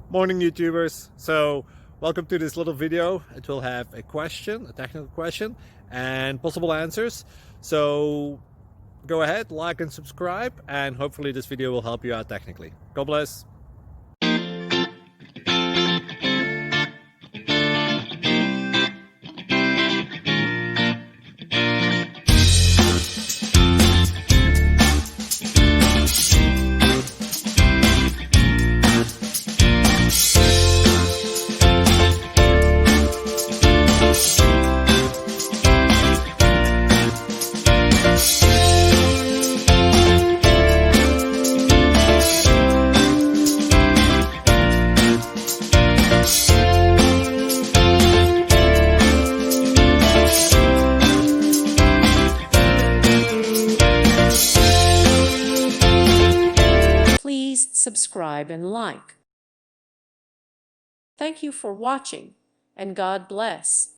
Morning YouTubers. So welcome to this little video. It will have a question, a technical question, and possible answers. So go ahead, like and subscribe, and hopefully this video will help you out technically. God bless. Please subscribe and like. Thank you for watching, and God bless.